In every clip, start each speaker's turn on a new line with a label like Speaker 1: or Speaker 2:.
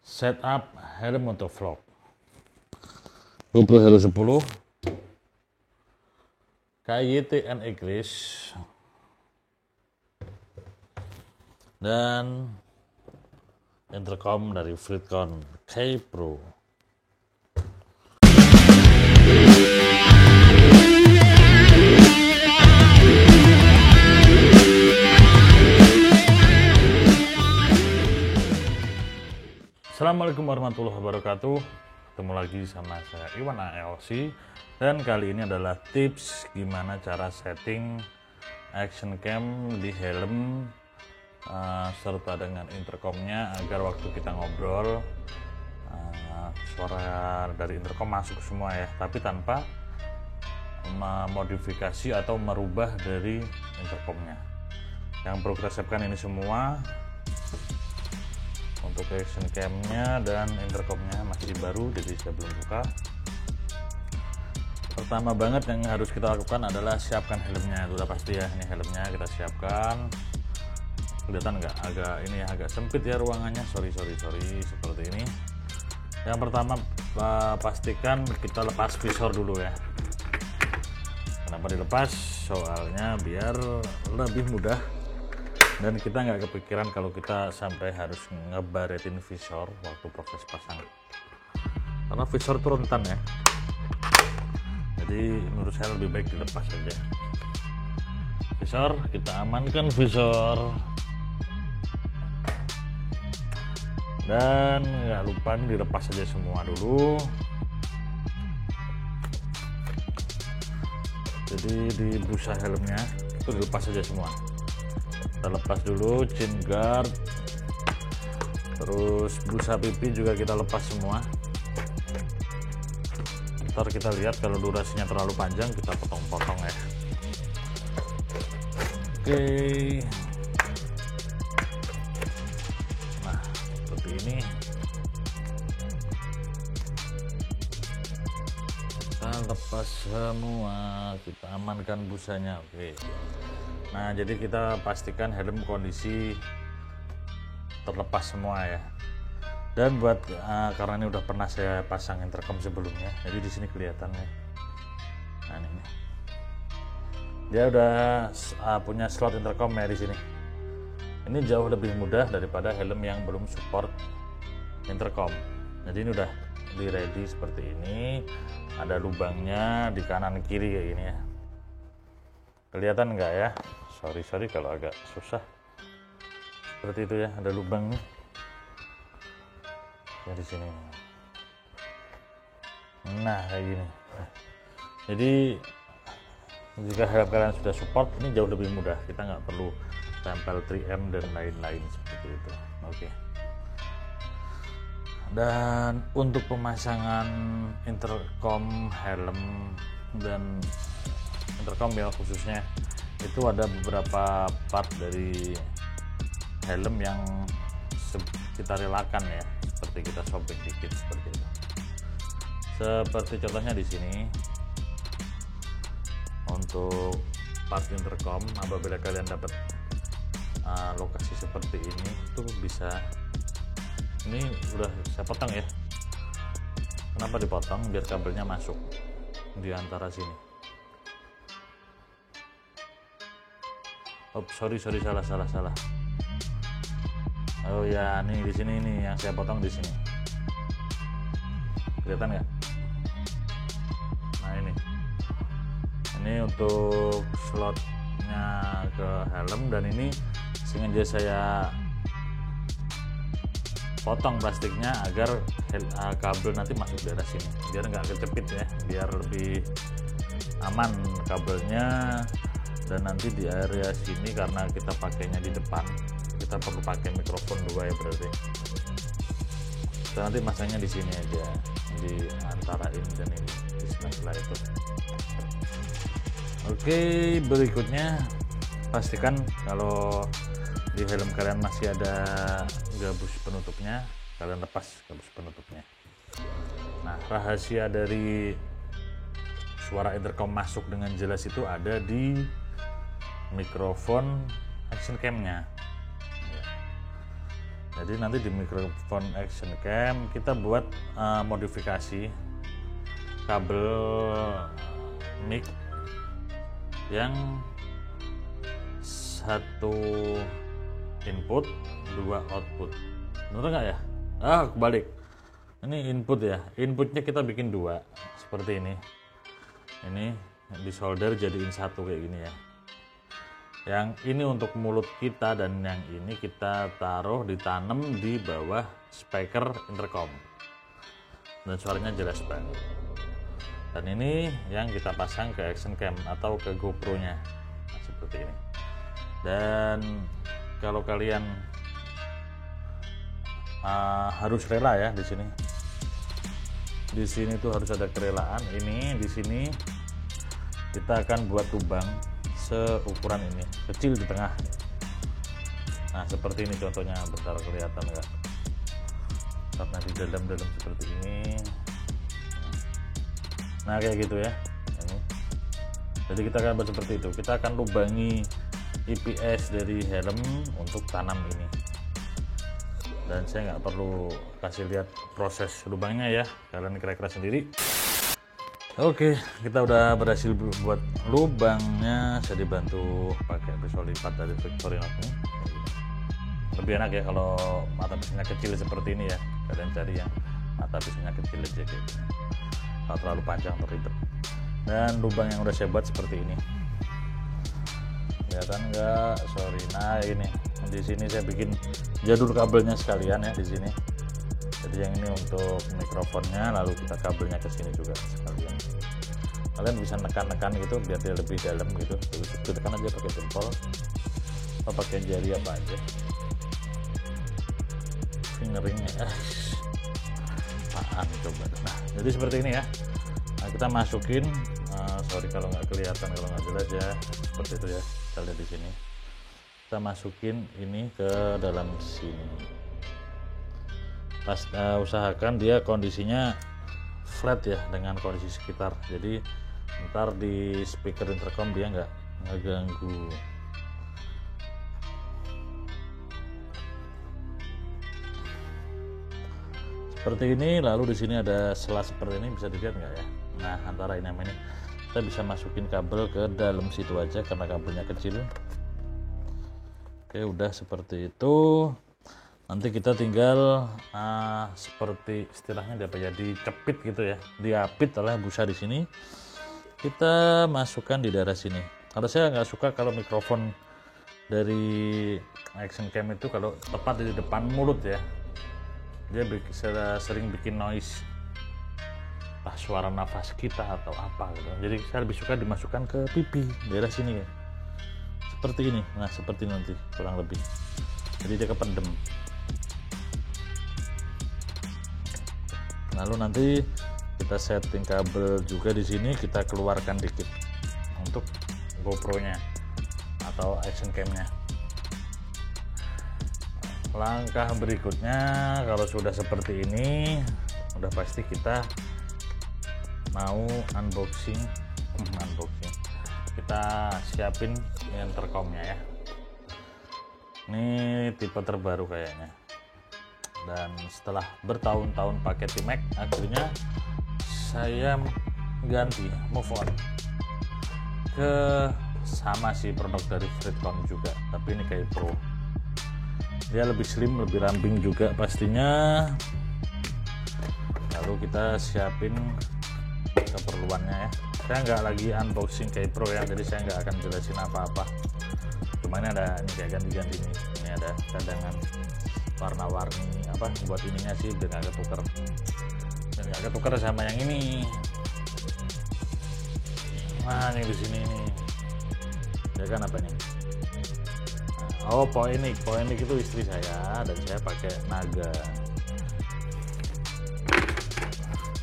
Speaker 1: Setup helm untuk vlog. GoPro Hero 10, KYTN Eclipse, dan intercom dari Fleetcon K Pro. Assalamualaikum warahmatullahi wabarakatuh. Ketemu lagi sama saya Iwan ALC, dan kali ini adalah tips gimana cara setting action cam di helm serta dengan intercomnya agar waktu kita ngobrol suara dari intercom masuk semua ya, tapi tanpa memodifikasi atau merubah dari intercomnya. Yang perlu kita siapkan ini semua. Untuk action camnya dan intercomnya masih baru, jadi saya belum buka. Pertama banget yang harus kita lakukan adalah siapkan helmnya. Itu udah pasti ya, ini helmnya kita siapkan. Kelihatan nggak? Agak sempit ya ruangannya, sorry seperti ini. Yang pertama pastikan kita lepas visor dulu ya. Kenapa dilepas? Soalnya biar lebih mudah dan kita nggak kepikiran kalau kita sampai harus ngebaretin visor waktu proses pasang, karena visor itu rentan ya. Jadi menurut saya lebih baik dilepas saja visor. Kita amankan visor dan nggak lupa dilepas saja semua dulu. Jadi di busa helmnya itu dilepas saja semua. Kita lepas dulu chin guard, terus busa pipi juga kita lepas semua. Ntar kita lihat kalau durasinya terlalu panjang kita potong-potong ya. Oke, nah seperti ini kita lepas semua, kita amankan busanya. Oke, nah jadi kita pastikan helm kondisi terlepas semua ya. Dan buat karena ini udah pernah saya pasang intercom sebelumnya, jadi di sini kelihatan ya. Nah ini dia udah punya slot intercom ya di sini. Ini jauh lebih mudah daripada helm yang belum support intercom. Jadi ini udah di ready seperti ini. Ada lubangnya di kanan kiri kayak gini ya. Kelihatan nggak ya? Sorry kalau agak susah. Seperti itu ya, ada lubang nih. Ya di sini. Nah, kayak gini. Nah, jadi jika helm kalian sudah support, ini jauh lebih mudah. Kita nggak perlu tempel 3M dan lain-lain seperti itu. Oke. Dan untuk pemasangan intercom helm dan intercom ya khususnya, itu ada beberapa part dari helm yang kita relakan ya, seperti kita sobek dikit seperti itu. Seperti contohnya di sini untuk part intercom, apabila kalian dapat lokasi seperti ini itu bisa, ini udah saya potong ya. Kenapa dipotong? Biar kabelnya masuk di antara sini. Oh sorry salah. Oh ya, nih di sini nih yang saya potong di sini. Kelihatan nggak? Nah ini untuk slotnya ke helm, dan ini sengaja saya potong plastiknya agar kabel nanti masuk daerah sini, biar nggak kejepit ya, biar lebih aman kabelnya. Dan nanti di area sini karena kita pakainya di depan, kita perlu pakai mikrofon 2 ya berarti. Kita nanti masangnya di sini aja, di antara ini dan ini, di sebelah itu. Oke, berikutnya pastikan kalau di helm kalian masih ada gabus penutupnya, kalian lepas gabus penutupnya. Nah, rahasia dari suara intercom masuk dengan jelas itu ada di mikrofon action camnya. Jadi nanti di mikrofon action cam kita buat modifikasi kabel mic yang satu input, dua output. Bener nggak ya? Kebalik. Ini input ya. Inputnya kita bikin dua seperti ini. Ini di solder jadiin satu kayak gini ya. Yang ini untuk mulut kita dan yang ini kita taruh ditanam di bawah speaker intercom. Dan suaranya jelas banget. Dan ini yang kita pasang ke action cam atau ke GoPro-nya. Nah, seperti ini. Dan kalau kalian harus rela ya di sini. Di sini tuh harus ada kerelaan. Ini di sini kita akan buat lubang seukuran ini, kecil di tengah. Nah, seperti ini contohnya, bentar kelihatan nggak? Karena di dalam-dalam seperti ini. Nah, kayak gitu ya. Ini. Jadi kita akan buat seperti itu. Kita akan lubangi IPS dari helm untuk tanam ini. Dan saya nggak perlu kasih lihat proses lubangnya ya, kalian kira-kira sendiri. Oke, kita udah berhasil buat lubangnya. Saya dibantu pakai pisau lipat dari Victorinox ini. Lebih enak ya kalau mata pisaunya kecil seperti ini ya. Kalian cari yang mata pisaunya kecil aja kayak gini. Kalau terlalu panjang atau ribet. Dan lubang yang udah saya buat seperti ini. Kelihatan nggak? Sorry. Nah ini di sini saya bikin jadul kabelnya sekalian ya di sini. Jadi yang ini untuk mikrofonnya, lalu kita kabelnya ke sini juga sekalian. Kalian bisa nekan-nekan gitu biar dia lebih dalam gitu. Terus tekan aja pakai jempol atau pakai jari apa aja. Fingeringnya apaan coba. Nah jadi seperti ini ya. Nah, kita masukin. Sorry kalau nggak kelihatan, kalau nggak jelas ya. Seperti itu ya. Kita lihat di sini. Kita masukin ini ke dalam sini. Usahakan dia kondisinya flat ya dengan kondisi sekitar, jadi ntar di speaker intercom dia nggak ngeganggu. Seperti ini, lalu di sini ada sela seperti ini, bisa dilihat nggak ya? Nah antara ini sama ini kita bisa masukin kabel ke dalam situ aja karena kabelnya kecil. Oke, udah seperti itu. Nanti kita tinggal seperti istilahnya apa ya, dicepit gitu ya, diapit oleh busa di sini. Kita masukkan di daerah sini. Kalau saya nggak suka kalau mikrofon dari action cam itu kalau tepat di depan mulut ya, dia sering bikin noise, suara nafas kita atau apa gitu. Jadi saya lebih suka dimasukkan ke pipi daerah sini ya, seperti ini. Nah seperti nanti kurang lebih, jadi dia kependem. Lalu nanti kita setting kabel juga di sini, kita keluarkan dikit untuk GoPro-nya atau action cam-nya. Langkah berikutnya kalau sudah seperti ini, udah pasti kita mau unboxing. Kita siapin intercomnya ya. Ini tipe terbaru kayaknya. Dan setelah bertahun-tahun pakai T-Mac, akhirnya saya ganti, move on ke sama sih produk dari Fritcon juga, tapi ini kayak Pro. Dia lebih slim, lebih ramping juga pastinya. Lalu kita siapin keperluannya ya. Saya nggak lagi unboxing kayak Pro ya, jadi saya nggak akan jelasin apa-apa. Cuma ini ada ini kayak ganti-ganti nih. Ini ada cadangan warna-warni apa buat ininya sih, udah nggak ketuker, dan nggak ketuker sama yang ini. Nah ini di sini nih ya kan apa nih? Oh Poenik itu istri saya dan saya pakai Naga.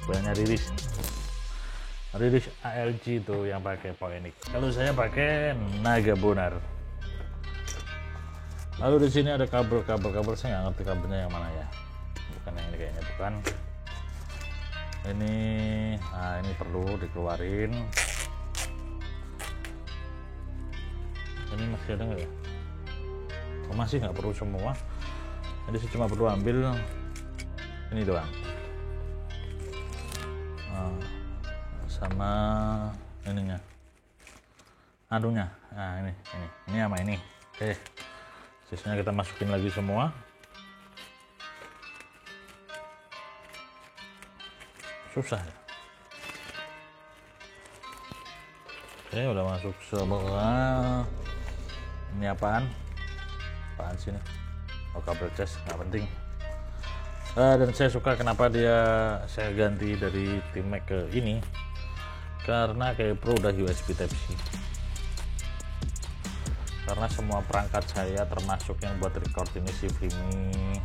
Speaker 1: Banyak rilis ALG itu yang pakai Poenik. Kalau saya pakai Naga Bonar. Lalu di sini ada kabel, saya nggak ngerti kabelnya yang mana ya. Bukan yang ini kayaknya, bukan. Ini, nah ini perlu dikeluarin. Ini masih ada nggak ya? Oh, masih nggak perlu semua. Jadi saya cuma perlu ambil ini doang. Sama ininya, adunya. Nah ini sama ini. Oke, sisanya kita masukin lagi semua. Susah ya. Oke, udah masuk semua. Ini apaan sih ini? Oh, kabel cas, nggak penting. Dan saya suka kenapa saya ganti dari T-Mac ke ini, karena kayak Pro udah USB Type-C. Karena semua perangkat saya termasuk yang buat record ini, si Vimy,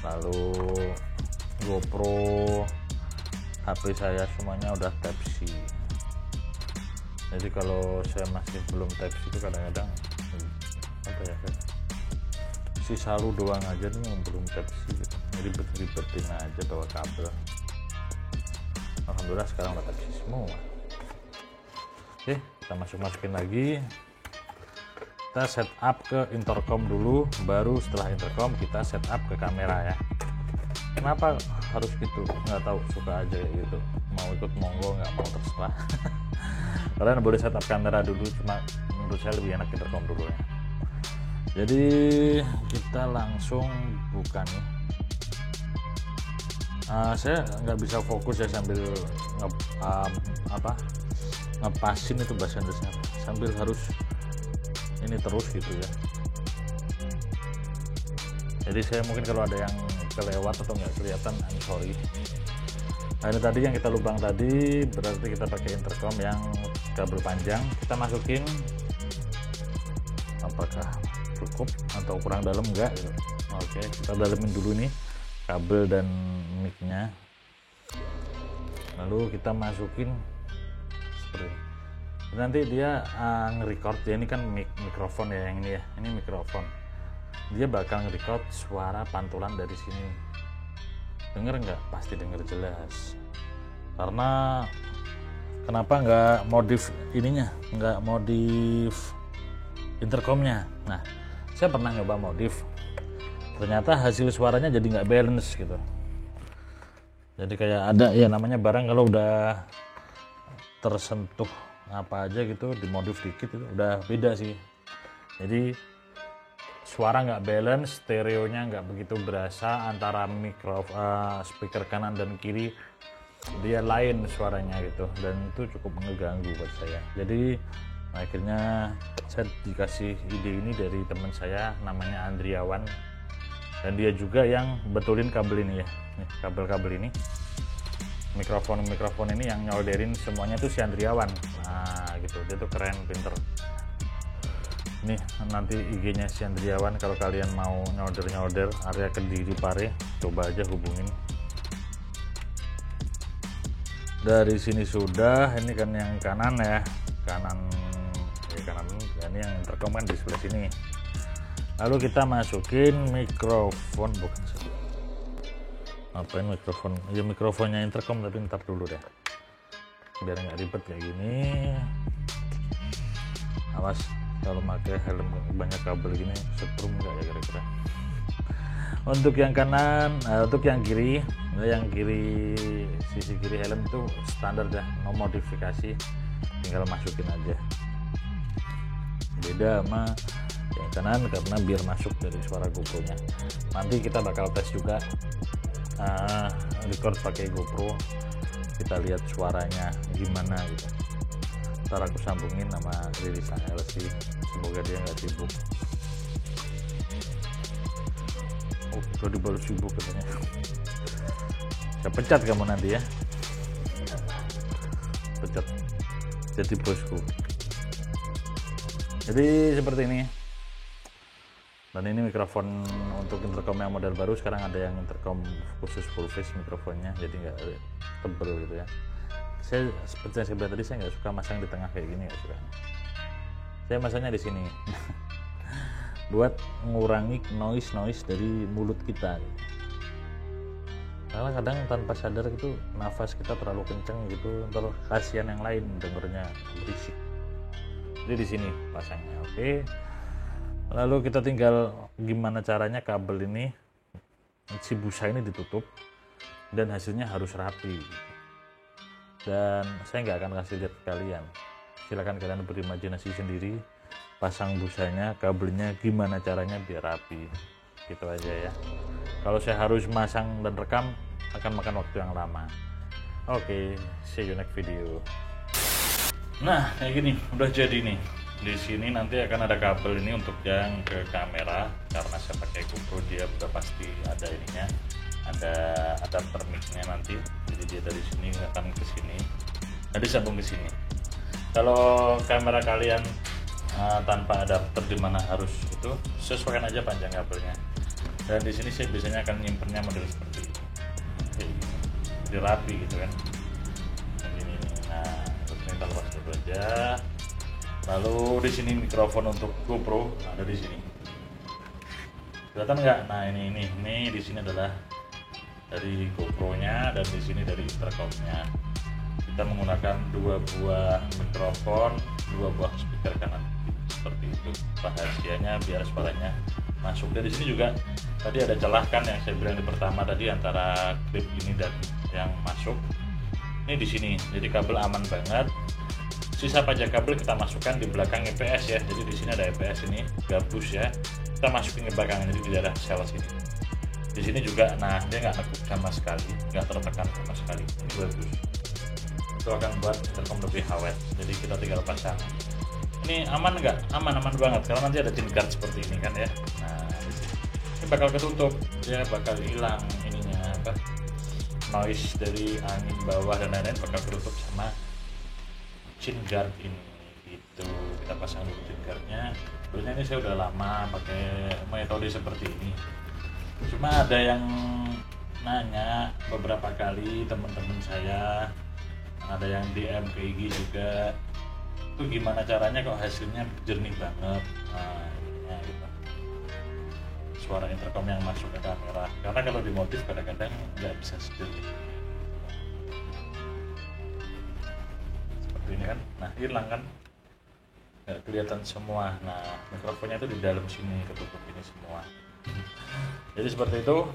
Speaker 1: lalu GoPro, HP saya semuanya udah Type-C. Jadi kalau saya masih belum Type-C itu kadang-kadang apa ya, si salu doang aja nih yang belum Type-C gitu. Ribet-ribetin aja bawa kabel. Alhamdulillah sekarang udah Type-C semua. Oke, kita masukin lagi. Kita setup ke intercom dulu, baru setelah intercom kita setup ke kamera ya. Kenapa harus gitu? Nggak tahu, suka aja kayak gitu. Mau ikut monggo, nggak mau terserah. Kalian boleh setup kamera dulu, cuma menurut saya lebih enak intercom dulu ya. Jadi kita langsung buka nih. Saya nggak bisa fokus ya sambil ngepasin itu bahasa Inggrisnya, sambil harus ini terus gitu ya. Jadi saya mungkin kalau ada yang kelewat atau nggak kelihatan, I'm sorry. Nah, ini tadi yang kita lubang tadi berarti kita pakai intercom yang kabel panjang. Kita masukin, apakah cukup atau kurang dalam enggak gitu. Oke, kita dalemin dulu nih kabel dan mic-nya, lalu kita masukin seperti ini. Nanti dia nge-record ya, ini kan mikrofon ya, yang ini ya, ini mikrofon, dia bakal nge-record suara pantulan dari sini. Denger nggak? Pasti denger jelas. Karena kenapa nggak modif ininya, nggak modif intercomnya? Nah, saya pernah nyoba modif, ternyata hasil suaranya jadi nggak balance gitu. Jadi kayak ada ya namanya barang kalau udah tersentuh apa aja gitu, dimodif dikit itu udah beda sih. Jadi suara nggak balance, stereonya nggak begitu berasa antara speaker kanan dan kiri, dia lain suaranya gitu, dan itu cukup mengganggu buat saya. Jadi akhirnya saya dikasih ide ini dari teman saya namanya Andriawan, dan dia juga yang betulin kabel ini ya, nih, kabel-kabel ini, mikrofon ini yang nyolderin semuanya tuh si Andriawan. Nah gitu, dia tuh keren, pinter. Nih nanti IG-nya si Andriawan, kalau kalian mau nyolder area Kediri Pare, coba aja hubungin. Dari sini sudah, ini kan yang kanan ya, kanan, ini yang intercom kan di sebelah sini. Lalu kita masukin mikrofon, bukan sih, ngapain mikrofon ya, mikrofonnya intercom, tapi ntar dulu deh biar nggak ribet kayak gini. Awas kalau pakai helm banyak kabel gini, setrum nggak ya kira-kira. Untuk yang kanan, untuk yang kiri, sisi kiri helm itu standar dah, no modifikasi, tinggal masukin aja. Beda sama yang kanan karena biar masuk dari suara GoPro-nya. Nanti kita bakal tes juga record pakai GoPro, kita lihat suaranya gimana gitu. Ntar aku sambungin sama Ririsan LC, semoga dia nggak sibuk. Oh, udah baru sibuk katanya. Saya pecat kamu nanti ya, pecat jadi bosku. Jadi seperti ini. Dan ini mikrofon untuk intercom yang model baru, sekarang ada yang intercom khusus full face mikrofonnya, jadi nggak tebel gitu ya. Saya seperti yang saya bilang tadi, saya nggak suka masang di tengah kayak gini, nggak suka. Saya masangnya di sini buat mengurangi noise dari mulut kita gitu. Karena kadang tanpa sadar itu nafas kita terlalu kenceng gitu, ntar kasihan yang lain dengernya berisik. Jadi di sini pasangnya. Oke. Lalu kita tinggal gimana caranya kabel ini si busa ini ditutup dan hasilnya harus rapi. Dan saya nggak akan kasih lihat ke kalian, silakan kalian berimajinasi sendiri, pasang busanya, kabelnya gimana caranya biar rapi, gitu aja ya. Kalau saya harus masang dan rekam akan makan waktu yang lama. Oke, see you next video. Nah, kayak gini udah jadi nih. Di sini nanti akan ada kabel ini untuk yang ke kamera, karena saya pakai GoPro dia udah pasti ada ininya, ada adapter mic-nya nanti. Jadi dia dari sini akan ke sini, nanti sambung ke sini. Kalau kamera kalian tanpa adapter dimana harus itu, sesuaikan aja panjang kabelnya. Dan di sini saya biasanya akan nyimpennya model seperti ini, jadi rapi gitu kan. Ini. Nah, ini kita lepas dulu aja. Lalu di sini mikrofon untuk GoPro ada di sini. Kelihatan nggak? Nah ini di sini adalah dari GoPro-nya dan di sini dari intercom-nya. Kita menggunakan 2 buah mikrofon, 2 buah speaker kanan seperti itu. Rahasianya biar suaranya masuk. Dan di sini juga tadi ada celah kan yang saya bilang di pertama tadi antara klip ini dan yang masuk. Ini di sini. Jadi kabel aman banget. Sisa pajak kabel kita masukkan di belakang EPS ya. Jadi di sini ada EPS ini, gabus ya. Kita masukin ke belakang, jadi di daerah sel sini. Di sini juga, nah dia nggak nekuk sama sekali, nggak tertekan sama sekali. Ini bagus. Itu akan buat intercom lebih awet. Jadi kita tinggal pasang. Ini aman nggak? Aman banget. Karena nanti ada tin guard seperti ini kan ya. Nah di sini. Ini bakal ketutup, ya bakal hilang ininya apa? Noise dari angin bawah dan lain-lain bakal ketutup sama chin guard ini gitu. Kita pasang dulu chin guardnya. Sebenarnya ini saya udah lama pakai metode seperti ini, cuma ada yang nanya beberapa kali, teman-teman saya ada yang DM ke IG juga, itu gimana caranya kok hasilnya jernih banget. Nah ininya gitu, suara intercom yang masuk ke kamera, karena kalau di motif kadang-kadang nggak bisa sejernih ini kan. Nah hilang kan, nggak kelihatan semua. Nah mikrofonnya itu di dalam sini, ketutup ini semua. Jadi seperti itu.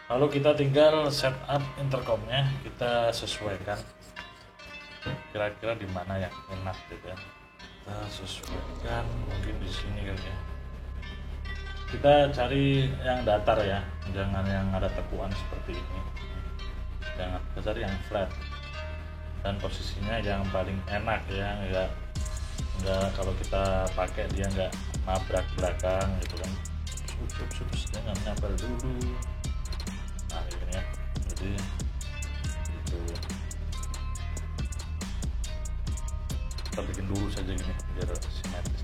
Speaker 1: Lalu kita tinggal setup intercomnya, kita sesuaikan kira-kira di mana yang enak gitu ya. Kita sesuaikan mungkin di sini kali ya. Kita cari yang datar ya, jangan yang ada tekuan seperti ini. Jangan, kita cari yang flat. Dan posisinya yang paling enak ya, enggak kalau kita pakai dia enggak nabrak belakang gitu kan. Jangan nabrak dulu. Nah ini ya, jadi itu kita bikin dulu saja gini biar simetris.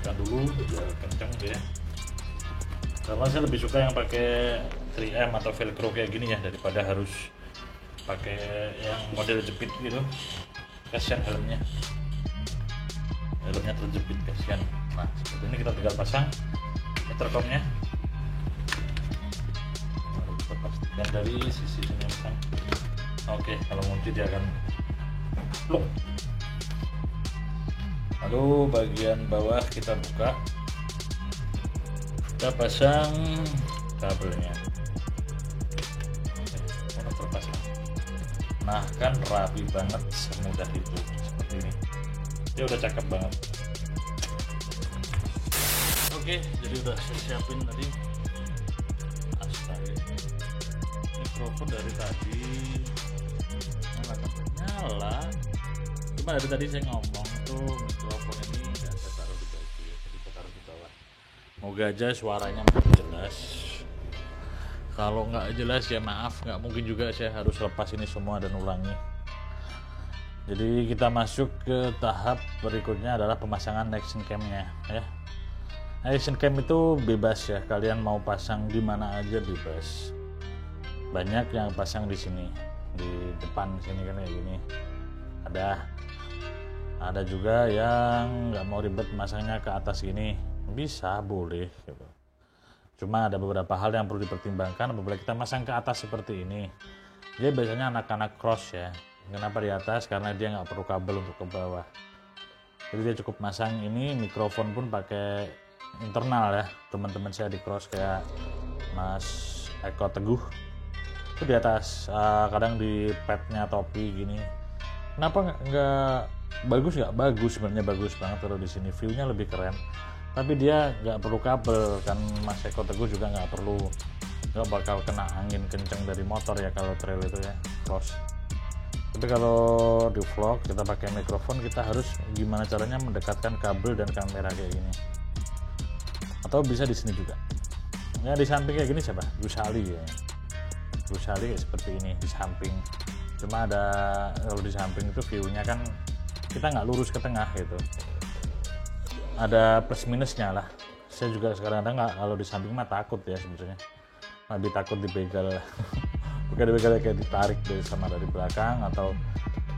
Speaker 1: Tekan dulu biar kencang ya. Karena saya lebih suka yang pakai 3M atau velcro kayak gini ya, daripada harus pakai yang model jepit gitu. Kasihan helmnya terjepit, kasihan. Nah seperti ini kita tinggal pasang intercomnya. Lalu kita pastikan dari sisi sini pasang. Oke, kalau ngunci dia akan plong. Lalu bagian bawah kita buka, kita pasang kabelnya. Oke, terpasang. Nah kan rapi banget, semudah itu seperti ini. Dia udah cakep banget. Oke, jadi udah saya siapin tadi. Astaga, mikrofon dari tadi nyala. Cuma dari tadi saya ngomong tuh mikrofon ini nggak saya taruh di baju, jadi saya taruh di bawah. Moga aja suaranya masih jelas. Kalau nggak jelas ya maaf, nggak mungkin juga saya harus lepas ini semua dan ulangi. Jadi kita masuk ke tahap berikutnya adalah pemasangan action cam-nya ya. Action cam itu bebas ya, kalian mau pasang di mana aja bebas. Banyak yang pasang di sini, di depan sini kan kayak gini. Ada juga yang nggak mau ribet masangnya ke atas gini, bisa boleh gitu. Cuma ada beberapa hal yang perlu dipertimbangkan apabila kita masang ke atas seperti ini. Dia biasanya anak-anak cross ya. Kenapa di atas? Karena dia nggak perlu kabel untuk ke bawah. Jadi dia cukup masang ini, mikrofon pun pakai internal ya, teman-teman saya di cross kayak Mas Eko Teguh itu di atas, kadang di padnya topi gini. Kenapa nggak bagus? Nggak bagus sebenarnya, bagus banget kalau di sini view-nya lebih keren. Tapi dia nggak perlu kabel kan, Mas Eko Teguh juga nggak bakal kena angin kenceng dari motor ya kalau trail itu ya, cross. Tapi kalau di vlog kita pakai mikrofon, kita harus gimana caranya mendekatkan kabel dan kamera kayak gini. Atau bisa di sini juga. Ya di samping kayak gini siapa? Gusali ya. Gusali kayak seperti ini di samping. Cuma ada, kalau di samping itu view-nya kan kita nggak lurus ke tengah gitu. Ada plus minusnya lah. Saya juga sekarang nggak, kalau di samping mah takut ya sebetulnya. Lebih takut dibegal. Bukan dibegal, kayak ditarik dari belakang, atau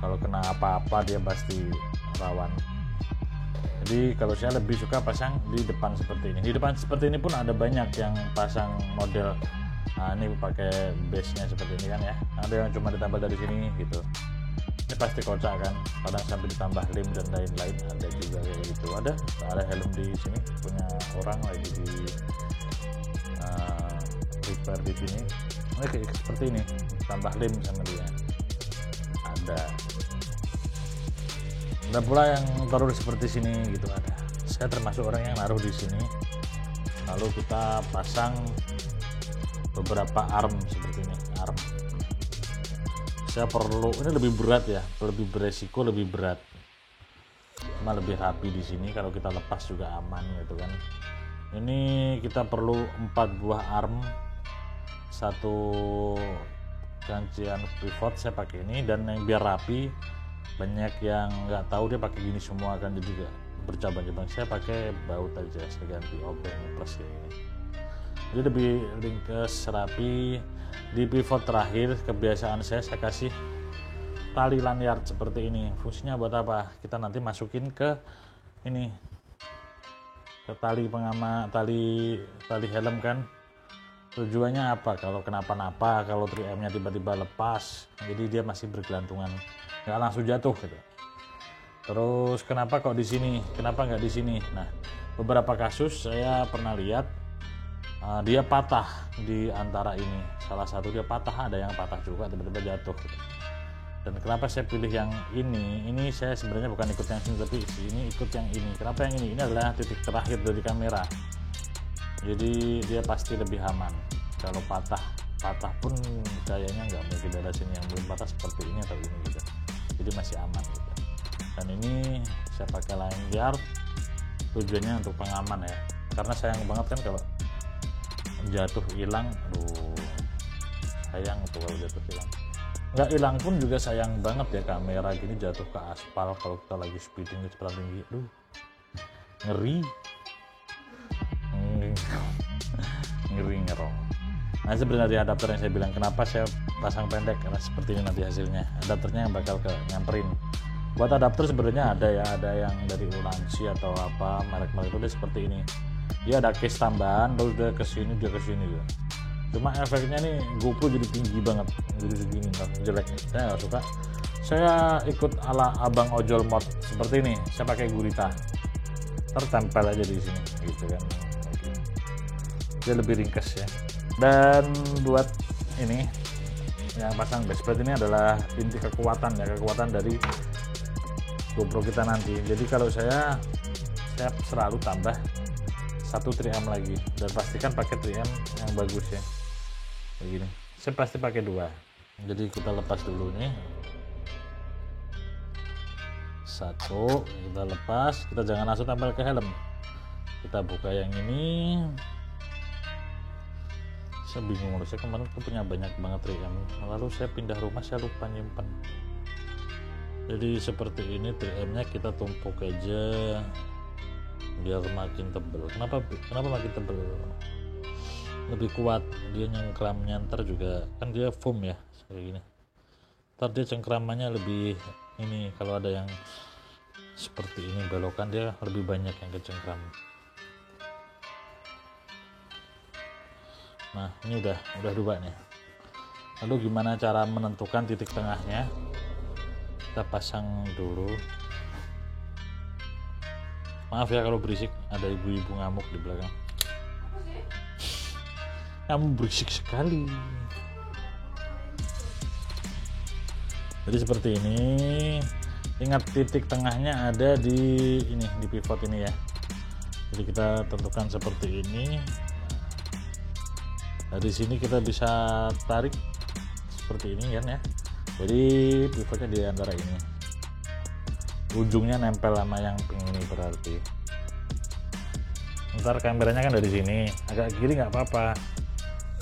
Speaker 1: kalau kena apa-apa dia pasti rawan. Jadi kalau saya lebih suka pasang di depan seperti ini. Di depan seperti ini pun ada banyak yang pasang model, nah ini pakai base-nya seperti ini kan ya. Ada yang cuma ditambah dari sini gitu. Ini pasti kocak kan, kadang sampai ditambah lem dan lain-lain, ada juga kayak gitu. Ada helm di sini punya orang lagi di repair di sini. Ini kayak seperti ini, tambah lem sama dia. Ada pula yang taruh seperti sini gitu, ada. Saya termasuk orang yang naruh di sini. Lalu kita pasang beberapa arm seperti ini, arm. Saya perlu, ini lebih berat ya, lebih beresiko, lebih berat. Cuma lebih rapi di sini, kalau kita lepas juga aman gitu kan. Ini kita perlu 4 buah arm, 1 gancian pivot saya pakai ini, dan yang biar rapi. Banyak yang nggak tahu dia pakai gini semua kan, jadi gak bercabang-cabang. Saya pakai baut aja, saya ganti obeng plus kayak gini, jadi lebih ringkes, rapi. Di pivot terakhir kebiasaan saya kasih tali lanyard seperti ini. Fungsinya buat apa? Kita nanti masukin ke ini, ke tali pengaman, tali helm kan. Tujuannya apa? Kalau kenapa-napa, kalau 3M-nya tiba-tiba lepas, jadi dia masih bergelantungan, nggak langsung jatuh gitu. Terus kenapa kok di sini? Kenapa nggak di sini? Nah, beberapa kasus saya pernah lihat dia patah di antara ini. Salah satu dia patah, ada yang patah juga tiba-tiba jatuh gitu. Dan kenapa saya pilih yang ini? Ini saya sebenarnya bukan ikut yang sini, tapi ini ikut yang ini. Kenapa yang ini? Ini adalah titik terakhir dari kamera. Jadi dia pasti lebih aman. Kalau patah pun kayaknya nggak mungkin dari sini, yang belum patah seperti ini atau ini gitu. Jadi masih aman gitu. Dan ini saya pakai lanyard, tujuannya untuk pengaman ya. Karena sayang banget kan kalau jatuh hilang, sayang tuh kalau jatuh hilang. Nggak hilang pun juga sayang banget ya, kamera gini jatuh ke aspal kalau kita lagi speeding kecepatan tinggi, ngeri. Ngerong. Nah, sebenarnya adapter yang saya bilang kenapa saya pasang pendek, karena seperti ini nanti hasilnya. Adapternya yang bakal nyamperin. Buat adapter sebenarnya ada yang dari Ulanzi atau apa, merek-merek itu dia seperti ini. Dia ada case tambahan, terus dia kesini gitu. Cuma efeknya nih GoPro jadi tinggi banget, jadi segini, jelek. Saya nggak suka. Saya ikut ala abang ojol mod seperti ini. Saya pakai gurita, tertempel aja di sini, gitu kan. Dia lebih ringkas ya. Dan buat ini yang pasang base plate ini adalah inti kekuatan dari GoPro kita nanti. Jadi kalau saya selalu tambah 1 3M lagi, dan pastikan pakai 3M yang bagus ya. Begini. Saya pasti pakai 2. Jadi kita lepas dulu nih. 1 kita lepas, kita jangan langsung tempel ke helm. Kita buka yang ini. Saya bingung loh, saya kemarin tuh punya banyak banget 3M, lalu saya pindah rumah saya lupa nyimpen. Jadi seperti ini 3M-nya kita tumpuk aja biar makin tebel. Kenapa makin tebel? Lebih kuat dia nyengkramnya, ntar juga kan dia foam ya kayak gini. Ntar dia cengkramannya lebih ini, kalau ada yang seperti ini belokan dia lebih banyak yang kecengkram. Nah, ini udah 2 nih. Lalu gimana cara menentukan titik tengahnya? Kita pasang dulu. Maaf ya kalau berisik, ada ibu-ibu ngamuk di belakang. Kamu berisik sekali. Jadi seperti ini. Ingat titik tengahnya ada di ini, di pivot ini ya. Jadi kita tentukan seperti ini. Nah, di sini kita bisa tarik seperti ini kan ya. Jadi pivotnya di antara ini. Ujungnya nempel sama yang pink ini berarti. Ntar kameranya kan dari sini, agak kiri nggak apa-apa.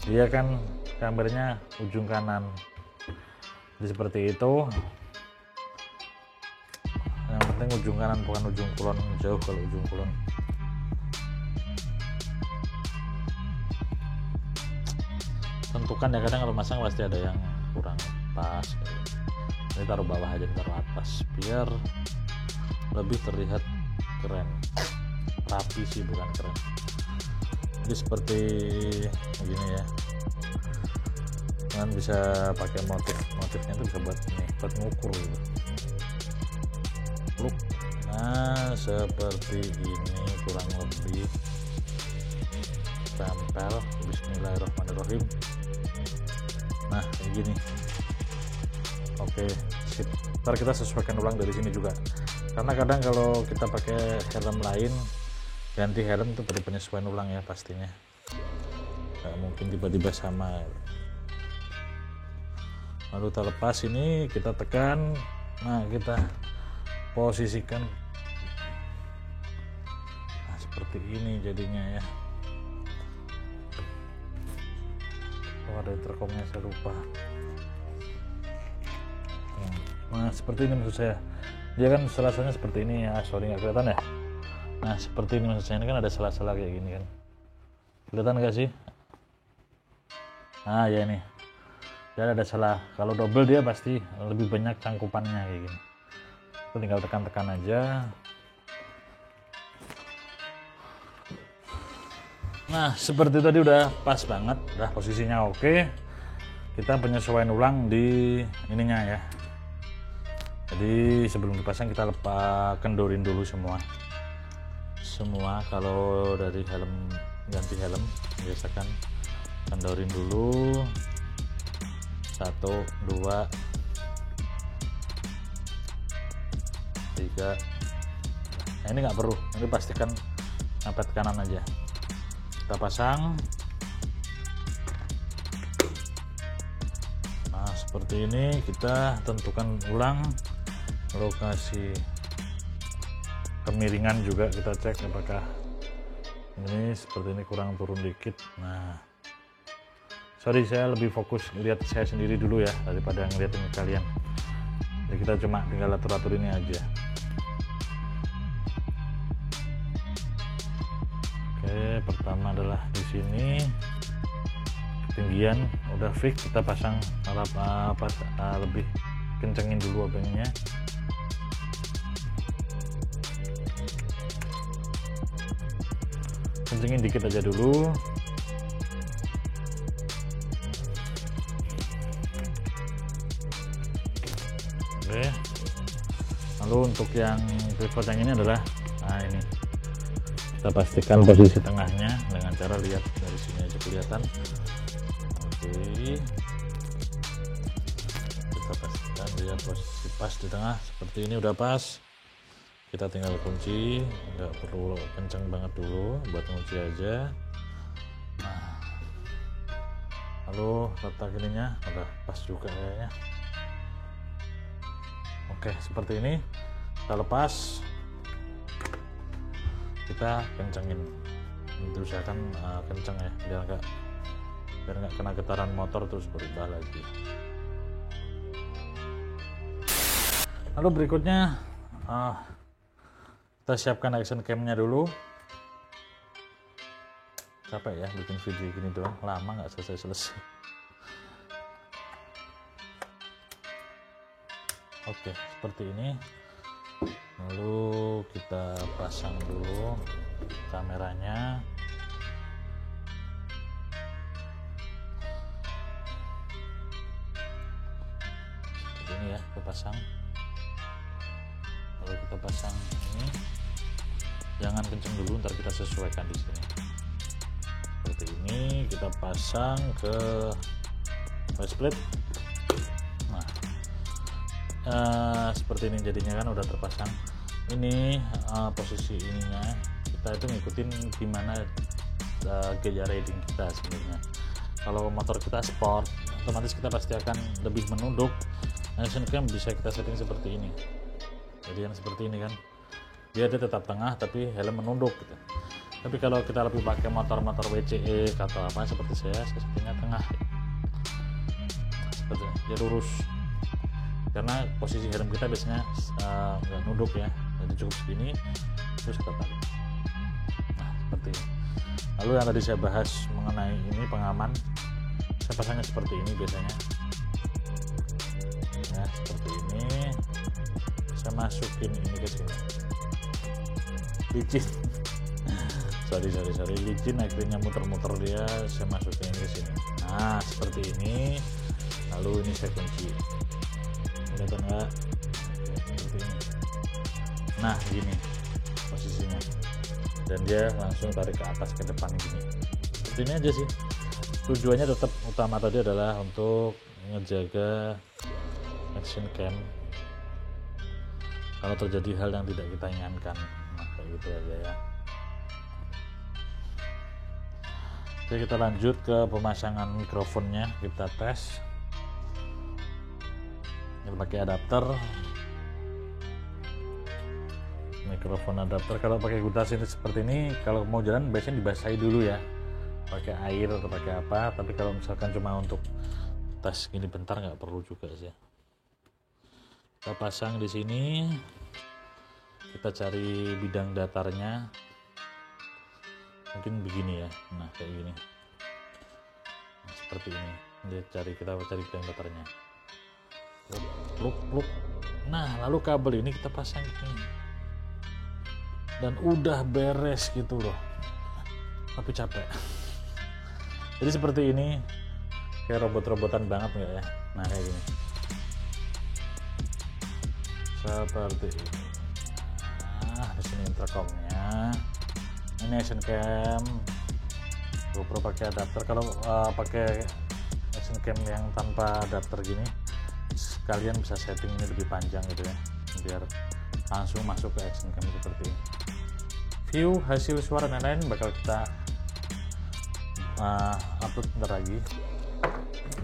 Speaker 1: Dia kan kameranya ujung kanan. Jadi seperti itu. Yang penting ujung kanan, bukan ujung kulon. Jauh kalau ujung kulon. Tentukan ya, kadang kalau masang pasti ada yang kurang pas. Ini taruh bawah aja, taruh atas biar lebih terlihat keren. Rapi sih, bukan keren. Jadi seperti begini ya. Kalian bisa pakai motifnya itu bisa buat ini, buat ngukur gitu. Look. Nah seperti ini kurang lebih. Tempel. Bismillahirrahmanirrahim. Nah kayak gini. Oke, sip. Ntar kita sesuaikan ulang dari sini juga, karena kadang kalau kita pakai helm lain, ganti helm itu perlu penyesuaian ulang ya pastinya. Nggak mungkin tiba-tiba sama. Lalu kita lepas ini, kita tekan. Nah kita posisikan. Nah seperti ini jadinya ya. Oh ada intercomnya, saya lupa. Nah seperti ini maksud saya. Dia kan sela-selanya seperti ini ya. Sorry nggak kelihatan ya. Nah seperti ini maksud saya. Ini kan ada sela-sela kayak gini kan. Kelihatan nggak sih? Nah ya ini. Dia ada sela. Kalau double dia pasti lebih banyak cangkupannya kayak gini. Itu tinggal tekan-tekan aja. Nah seperti tadi udah pas banget, udah posisinya oke. Kita penyesuaian ulang di ininya ya. Jadi sebelum dipasang kita kendorin dulu semua. Kalau dari helm, ganti helm biasakan kendorin dulu. 1, 2, 3. Nah ini nggak perlu, ini pastikan ngepet kanan aja. Kita pasang. Nah seperti ini kita tentukan ulang lokasi kemiringan juga, kita cek apakah ini seperti ini kurang turun dikit. Nah sorry saya lebih fokus lihat saya sendiri dulu ya daripada ngeliatin kalian. Jadi kita cuma tinggal atur-atur ini aja. Oke, pertama adalah di sini ketinggian udah fix, kita pasang lebih kencengin dulu obengnya. Kencengin dikit aja dulu. Oke. Lalu untuk yang pivot yang ini adalah, nah ini kita pastikan posisi tengahnya dengan cara lihat dari sini aja kelihatan. Oke. Kita pastikan dia posisi pas di tengah seperti ini, udah pas. Kita tinggal kunci, nggak perlu kenceng banget dulu, buat kunci aja. Nah, lalu letak ininya udah pas juga kayaknya. Oke seperti ini. Kita lepas, kita kencengin, usahakan kenceng ya, biar nggak kena getaran motor terus berubah lagi. Lalu berikutnya kita siapkan action cam-nya dulu. Capek ya bikin video gini doang, lama nggak selesai. Oke seperti ini. Lalu kita pasang dulu kameranya. Seperti ini ya, kita pasang. Lalu kita pasang ini. jangan kenceng dulu, ntar kita sesuaikan di sini. Seperti ini kita pasang ke faceplate. Nah, seperti ini jadinya kan udah terpasang. Ini posisi ininya kita itu ngikutin gimana gaya riding kita sebenarnya. Kalau motor kita sport, otomatis kita pasti akan lebih menunduk. Action cam bisa kita setting seperti ini. Jadi yang seperti ini kan, dia tetap tengah tapi helm menunduk gitu. Tapi kalau kita lebih pakai motor-motor WCE atau apa seperti saya settingnya tengah, seperti dia lurus. Karena posisi helm kita biasanya nggak nunduk ya, jadi cukup segini terus kita tarik. Nah seperti ini. Lalu yang tadi saya bahas mengenai ini pengaman, saya pasangnya seperti ini biasanya ya, seperti ini. Saya masukin ini ke sini, licin sorry licin, akhirnya muter-muter dia, saya masukin ke sini. Nah seperti ini. Lalu ini saya kunci, kelihatan nggak? Seperti ini. Nah gini posisinya, dan dia langsung tarik ke atas ke depan gini. Seperti ini aja sih. Tujuannya tetap utama tadi adalah untuk ngejaga action cam kalau terjadi hal yang tidak kita inginkan. Nah kayak gitu aja ya. Oke, kita lanjut ke pemasangan mikrofonnya, kita tes. Kita pakai adapter, mikrofon adapter. Kalau pakai kutas ini seperti ini, kalau mau jalan biasanya dibasahi dulu ya, pakai air atau pakai apa. Tapi kalau misalkan cuma untuk tes gini bentar nggak perlu juga sih. Kita pasang di sini, kita cari bidang datarnya, mungkin begini ya. Nah kayak gini, nah, seperti ini. Kita cari bidang datarnya. Pluk. Nah lalu kabel ini kita pasang ini, dan udah beres gitu loh. Tapi capek. Jadi seperti ini, kayak robot-robotan banget nggak ya? Nah kayak gini, seperti ini. Nah di sini intercomnya, ini action cam. GoPro pakai adapter. Kalau pakai action cam yang tanpa adapter gini, kalian bisa setting ini lebih panjang gitu ya, biar langsung masuk ke action cam seperti ini. View, hasil suara dan lain-lain bakal kita upload bentar lagi.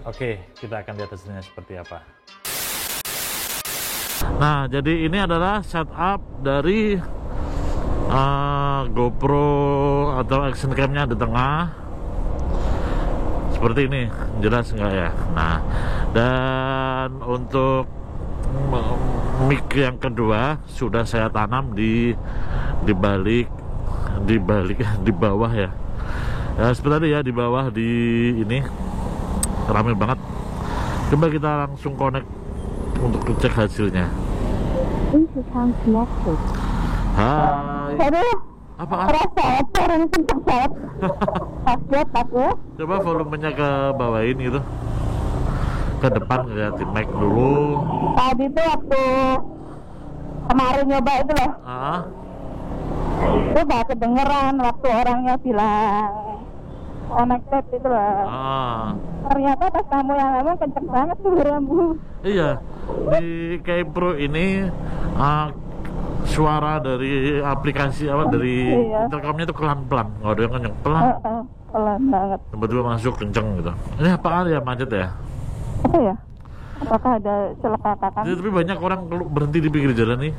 Speaker 1: Oke, kita akan lihat hasilnya seperti apa. Nah jadi ini adalah setup dari GoPro atau action camnya di tengah seperti ini. Jelas nggak ya? Nah dan untuk mic yang kedua sudah saya tanam di bawah ya. Ya seperti ya, di bawah di ini ramai banget. Coba kita langsung connect untuk cek hasilnya. Hai.
Speaker 2: Aduh,
Speaker 1: Apaan?
Speaker 2: rasa orang kenceng banget. Takut.
Speaker 1: Coba volumenya ke bawain gitu, ke depan, ngeliatin mic dulu.
Speaker 2: Tadi tuh waktu kemarin nyoba itu loh, itu gak kedengeran waktu orangnya bilang connected itu loh. Ternyata pas kamu yang ngomong kenceng banget tuh kamu.
Speaker 1: Iya, di K-Pro ini suara dari aplikasi dari intercomnya itu pelan-pelan, nggak ada yang kenceng, pelan
Speaker 2: banget.
Speaker 1: Tiba-tiba masuk kenceng gitu. Ini apaan ya, macet ya?
Speaker 2: Apa ya? Apakah ada celaka-celaka?
Speaker 1: Tapi banyak orang berhenti di pinggir jalan nih.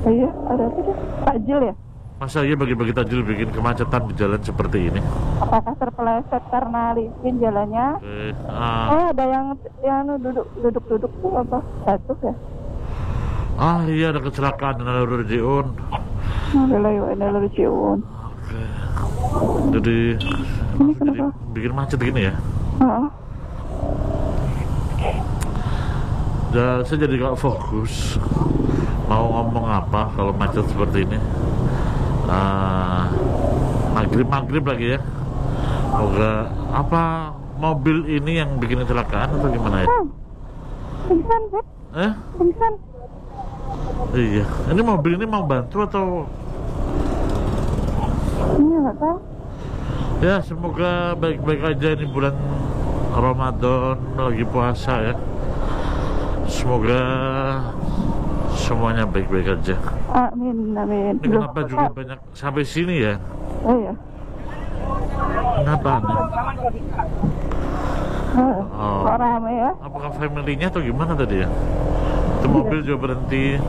Speaker 2: Iya, ada tuh takjil ya.
Speaker 1: Masa iya bagi-bagi takjil bikin kemacetan di jalan seperti ini?
Speaker 2: Apakah terpeleset karena licin jalannya? Ada yang duduk tuh apa? Jatuh ya?
Speaker 1: Iya, ada kecelakaan dan ada Jiun. Oke. Jadi
Speaker 2: ini kenapa?
Speaker 1: Bikin macet gini ya? Saya jadi gak fokus mau ngomong apa kalau macet seperti ini. Maghrib lagi ya. Semoga apa mobil ini yang bikin kecelakaan atau gimana ya?
Speaker 2: Pingsan, Beb. Pingsan.
Speaker 1: Iya, ini mobil ini mau bantu atau
Speaker 2: Iya, nggak tahu.
Speaker 1: Ya semoga baik-baik aja ini bulan Ramadan, lagi puasa ya. Semoga semuanya baik-baik aja.
Speaker 2: Amin, amin.
Speaker 1: Ini kenapa juga banyak sampai sini ya?
Speaker 2: Oh iya.
Speaker 1: Kenapa nih? Oh.
Speaker 2: Kok rame ya?
Speaker 1: Apakah family-nya atau gimana tadi ya? Itu mobil juga berhenti.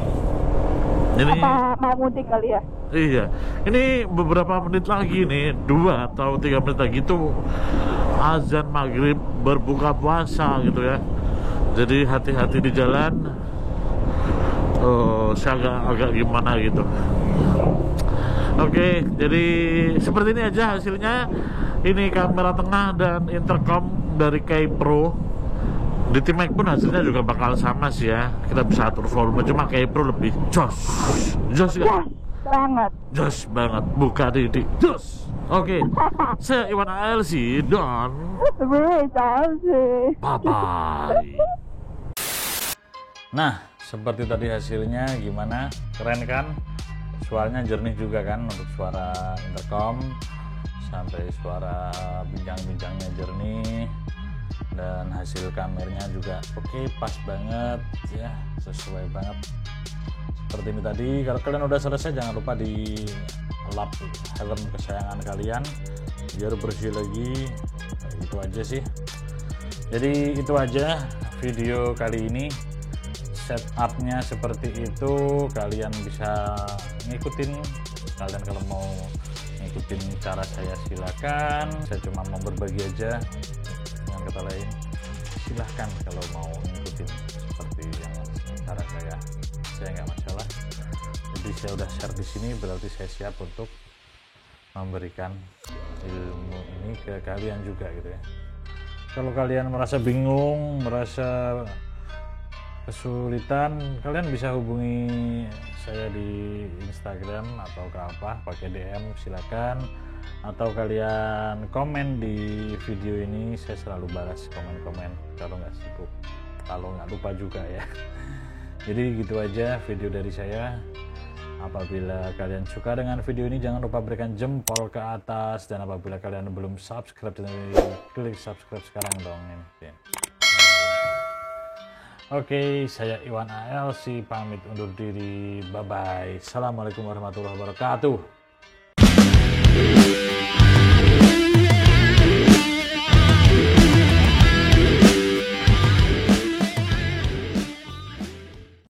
Speaker 1: Ini
Speaker 2: Apa mau mudik kali ya?
Speaker 1: iya. Ini beberapa menit lagi nih, 2 atau 3 menit lagi itu azan maghrib berbuka puasa gitu ya. Jadi hati-hati di jalan. Oh, saya agak gimana gitu. Oke, jadi seperti ini aja hasilnya. Ini kamera tengah dan intercom dari Kay Pro. Di T-Mac pun hasilnya juga bakal sama sih ya. Kita bisa atur volume, cuma Kay Pro lebih jos. Jos
Speaker 2: Ya,
Speaker 1: kan?
Speaker 2: banget.
Speaker 1: Jos banget, buka Didi. Jos. Oke, saya Iwan ALC dan bye-bye. Nah, seperti tadi hasilnya gimana? Keren kan? Suaranya jernih juga kan untuk suara intercom, sampai suara bincang-bincangnya jernih, dan hasil kameranya juga oke, pas banget ya, sesuai banget. Seperti ini tadi. Kalau kalian udah selesai, jangan lupa di lap helm kesayangan kalian biar bersih lagi. Itu aja sih. Jadi itu aja video kali ini. Setupnya seperti itu, kalian bisa ngikutin. Kalian kalau mau ngikutin cara saya silakan, saya cuma mau berbagi aja. Dengan kata lain, silahkan kalau mau ngikutin seperti yang cara saya nggak masalah. Jadi saya udah share di sini, berarti saya siap untuk memberikan ilmu ini ke kalian juga gitu ya. Kalau kalian merasa bingung, merasa kesulitan, kalian bisa hubungi saya di Instagram atau ke apa, pakai DM silakan, atau kalian komen di video ini. Saya selalu balas komen-komen kalau nggak sibuk, kalau nggak lupa juga ya. Jadi gitu aja video dari saya. Apabila kalian suka dengan video ini, jangan lupa berikan jempol ke atas, dan apabila kalian belum subscribe, klik subscribe sekarang dong ini. Oke, saya Iwan ALC pamit undur diri. Bye bye. Assalamualaikum warahmatullahi wabarakatuh.